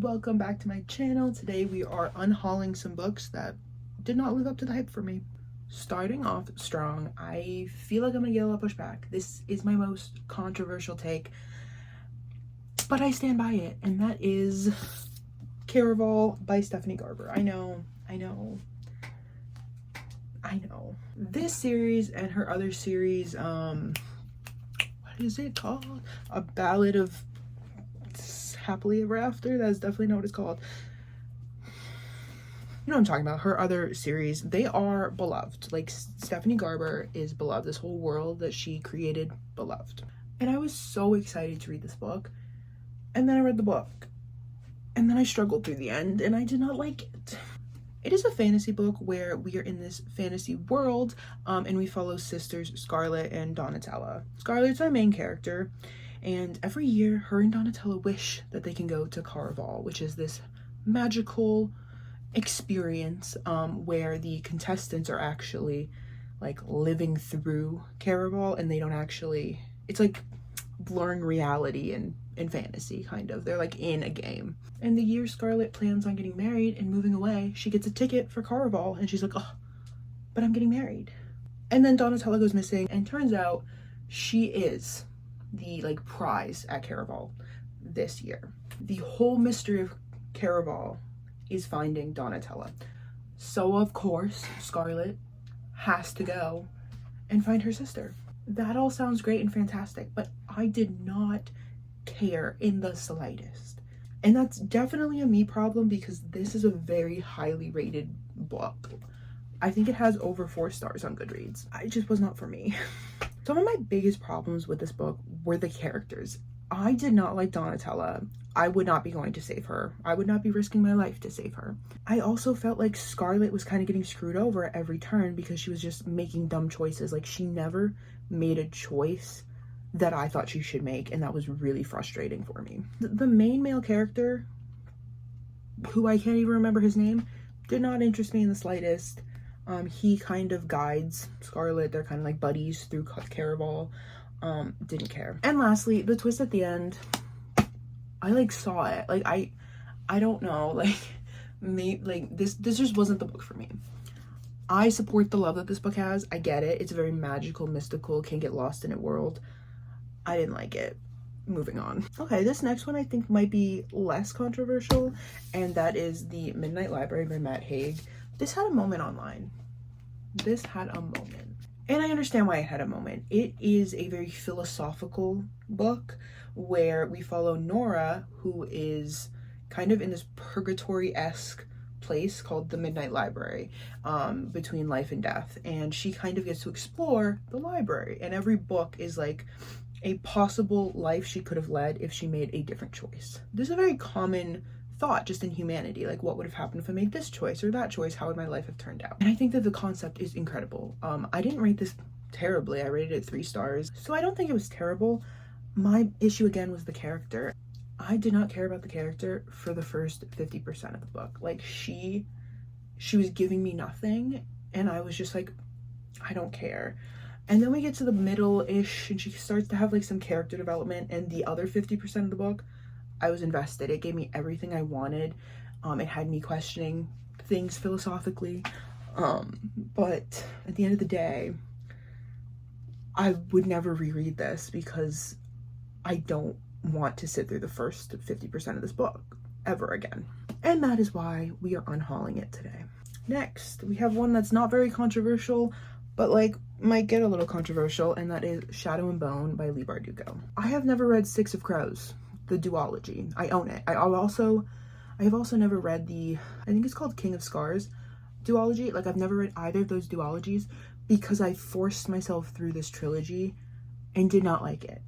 Welcome back to my channel. Today we are unhauling some books that did not live up to the hype for me. Starting off strong, I feel like I'm gonna get a lot of pushback. This is my most controversial take, but I stand by it, and that is Caraval by Stephanie Garber. I know. This series and her other series, what is it called? A Ballad of Happily Ever After? That's definitely not what it's called. You know what I'm talking about. Her other series, they are beloved. Like, Stephanie Garber is beloved. This whole world that she created, beloved. And I was so excited to read this book. And then I read the book. And then I struggled through the end, and I did not like it. It is a fantasy book where we are in this fantasy world, and we follow sisters Scarlett and Donatella. Scarlett's our main character, and every year her and Donatella wish that they can go to Caraval, which is this magical experience where the contestants are actually like living through Caraval, and they don't actually, it's like blurring reality and fantasy, kind of. They're like in a game. And the year Scarlett plans on getting married and moving away, she gets a ticket for Caraval, and she's like, oh, but I'm getting married. And then Donatella goes missing, and turns out she is the like prize at Caraval this year. The whole mystery of Caraval is finding Donatella. So of course, Scarlett has to go and find her sister. That all sounds great and fantastic, but I did not care in the slightest. And that's definitely a me problem, because this is a very highly rated book. I think it has over 4 stars on Goodreads. It just was not for me. Some of my biggest problems with this book were the characters. I did not like Donatella. I would not be going to save her. I would not be risking my life to save her. I also felt like Scarlett was kind of getting screwed over at every turn because she was just making dumb choices. Like, she never made a choice that I thought she should make, and that was really frustrating for me. The main male character, who I can't even remember his name, did not interest me in the slightest. He kind of guides Scarlett. They're kind of like buddies through Caraval. Didn't care. And lastly, the twist at the end, I like saw it. Like, I don't know, like, this just wasn't the book for me. I support the love that this book has. I get it. It's very magical, mystical, can get lost in it world. I didn't like it. Moving on. Okay, this next one I think might be less controversial, and that is The Midnight Library by Matt Haig. This had a moment online. This had a moment. And I understand why it had a moment. It is a very philosophical book where we follow Nora, who is kind of in this purgatory-esque place called the Midnight Library, between life and death. And she kind of gets to explore the library. And every book is like a possible life she could have led if she made a different choice. This is a very common thought just in humanity, like, what would have happened if I made this choice or that choice? How would my life have turned out? And I think that the concept is incredible. I didn't rate this terribly. I rated it 3 stars, so I don't think it was terrible. My issue again was the character. I did not care about the character for the first 50% of the book. Like, she was giving me nothing, and I was just like, I don't care. And then we get to the middle-ish, and she starts to have like some character development, and the other 50% of the book, I was invested. It gave me everything I wanted. It had me questioning things philosophically. But at the end of the day, I would never reread this because I don't want to sit through the first 50% of this book ever again. And that is why we are unhauling it today. Next, we have one that's not very controversial, but like might get a little controversial, and that is Shadow and Bone by Leigh Bardugo. I have never read Six of Crows, the duology. I own it. I have also never read the, I think it's called King of Scars duology. Like, I've never read either of those duologies because I forced myself through this trilogy and did not like it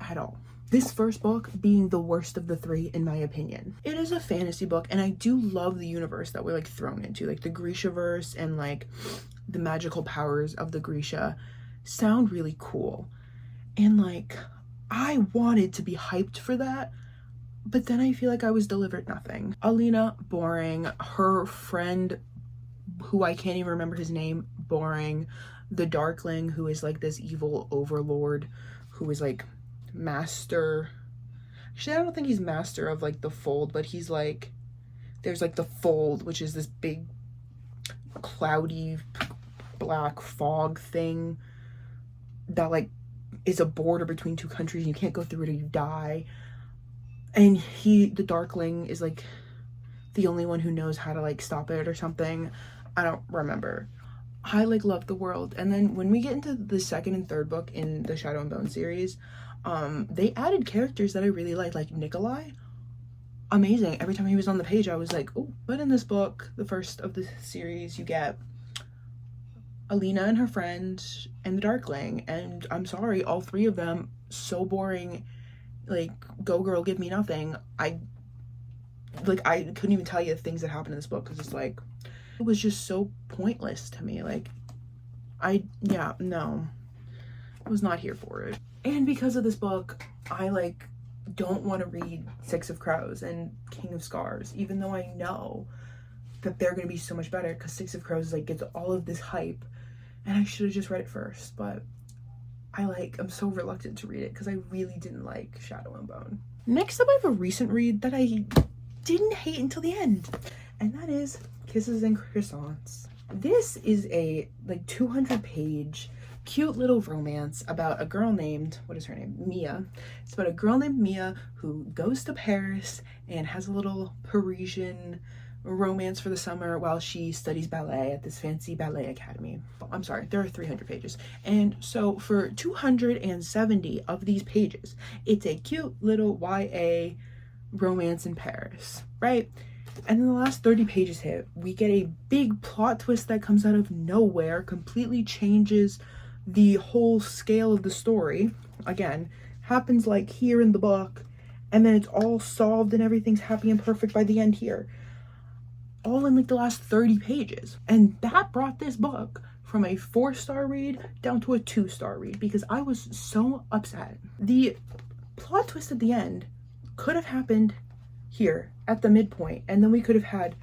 at all. This first book being the worst of the 3 in my opinion. It is a fantasy book, and I do love the universe that we're like thrown into. Like, the Grishaverse and like the magical powers of the Grisha sound really cool. And like, I wanted to be hyped for that, but then I feel like I was delivered nothing. Alina, boring. Her friend, who I can't even remember his name, boring. The Darkling, who is like this evil overlord, who is like master actually, I don't think he's master of like the fold, but he's like, there's like the fold, which is this big cloudy black fog thing that like is a border between two countries, and you can't go through it or you die. And the Darkling, is like the only one who knows how to like stop it or something. I don't remember. I like love the world. And then when we get into the second and third book in the Shadow and Bone series, they added characters that I really like Nikolai. Amazing. Every time he was on the page, I was like, oh. But in this book, the first of the series, you get Alina and her friend and the Darkling, and I'm sorry, all three of them so boring. Like, go girl, give me nothing. I couldn't even tell you the things that happened in this book, because it's like, it was just so pointless to me. Like, no, I was not here for it. And because of this book, I like don't want to read Six of Crows and King of Scars, even though I know that they're going to be so much better, because Six of Crows like gets all of this hype, and I should have just read it first. But I'm so reluctant to read it because I really didn't like Shadow and Bone. Next up, I have a recent read that I didn't hate until the end, and that is Kisses and Croissants. This is a like 200-page cute little romance about a girl named, what is her name? Mia. It's about a girl named Mia who goes to Paris and has a little Parisian romance for the summer while she studies ballet at this fancy ballet academy. I'm sorry, there are 300 pages. And so for 270 of these pages, it's a cute little YA romance in Paris, right? And then the last 30 pages hit, we get a big plot twist that comes out of nowhere, completely changes the whole scale of the story. Again, happens like here in the book, and then it's all solved and everything's happy and perfect by the end here. All in like the last 30 pages. And that brought this book from a 4-star read down to a 2-star read, because I was so upset. The plot twist at the end could have happened here at the midpoint, and then we could have had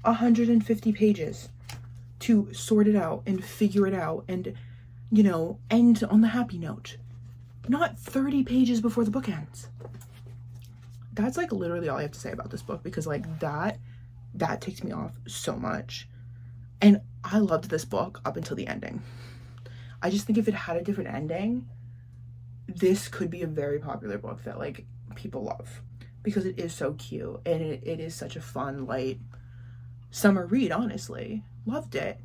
150 pages to sort it out and figure it out and, you know, end on the happy note. Not 30 pages before the book ends. That's like literally all I have to say about this book, because like that ticks me off so much. And I loved this book up until the ending. I just think if it had a different ending, this could be a very popular book that like people love, because it is so cute and it is such a fun, light summer read. Honestly, loved it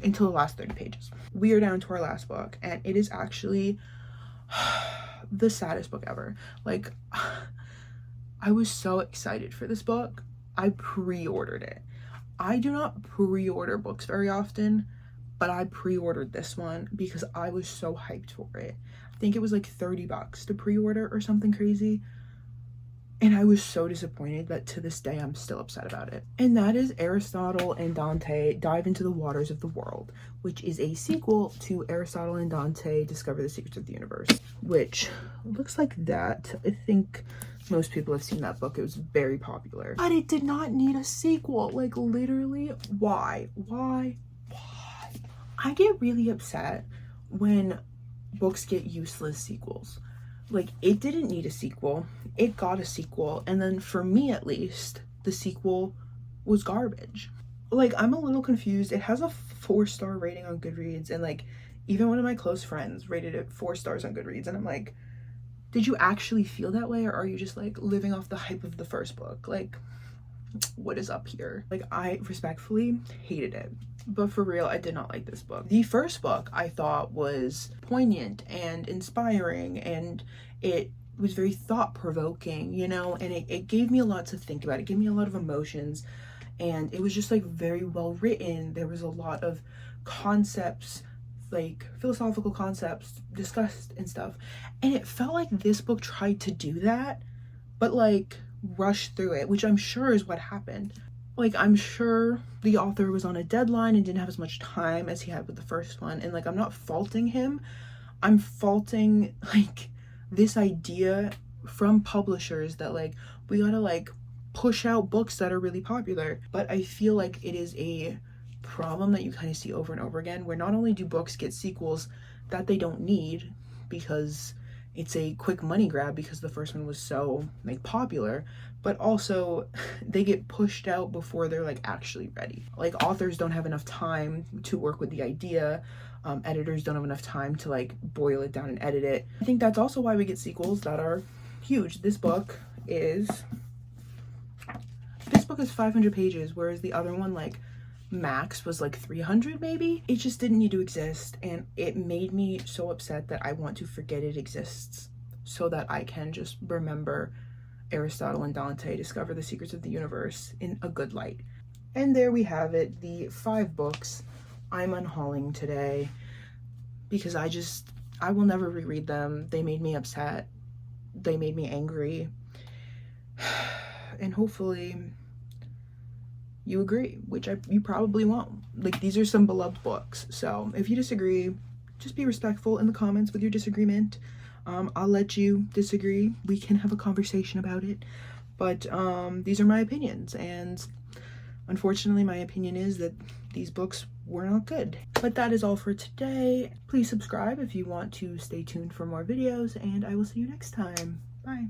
until the last 30 pages. We are down to our last book, and it is actually the saddest book ever. Like, I was so excited for this book. I pre-ordered it. I do not pre-order books very often, but I pre-ordered this one because I was so hyped for it. I think it was like $30 to pre-order or something crazy. And I was so disappointed that to this day I'm still upset about it. And that is Aristotle and Dante Dive into the Waters of the World, which is a sequel to Aristotle and Dante Discover the Secrets of the Universe, which looks like that. I think most people have seen that book. It was very popular. But it did not need a sequel. Like, literally, why? I get really upset when books get useless sequels. Like, it didn't need a sequel. It got a sequel, and then for me at least, the sequel was garbage. Like, I'm a little confused. It has a 4-star rating on Goodreads, and like even one of my close friends rated it 4 stars on Goodreads, and I'm like, did you actually feel that way, or are you just like living off the hype of the first book? Like, what is up here? Like, I respectfully hated it. But for real, I did not like this book. The first book I thought was poignant and inspiring, and it was very thought-provoking, you know, and it gave me a lot to think about. It gave me a lot of emotions, and it was just like very well written. There was a lot of concepts, like philosophical concepts discussed and stuff, and it felt like this book tried to do that, but like rushed through it, which I'm sure is what happened. Like, I'm sure the author was on a deadline and didn't have as much time as he had with the first one, and like, I'm not faulting him. I'm faulting like this idea from publishers that like we gotta like push out books that are really popular. But I feel like it is a problem that you kind of see over and over again, where not only do books get sequels that they don't need because it's a quick money grab because the first one was so like popular, but also they get pushed out before they're like actually ready. Like authors don't have enough time to work with the idea. Editors don't have enough time to like boil it down and edit it. I think that's also why we get sequels that are huge. This book is 500 pages, whereas the other one, like max, was like 300 maybe. It just didn't need to exist, and it made me so upset that I want to forget it exists so that I can just remember Aristotle and Dante discover the secrets of the universe in a good light. And there we have it, the 5 books I'm unhauling today, because I will never reread them. They made me upset. They made me angry. And hopefully you agree, which you probably won't. Like, these are some beloved books. So if you disagree, just be respectful in the comments with your disagreement. I'll let you disagree. We can have a conversation about it. But these are my opinions, and unfortunately my opinion is that these books were not good. But that is all for today. Please subscribe if you want to stay tuned for more videos, and I will see you next time. Bye.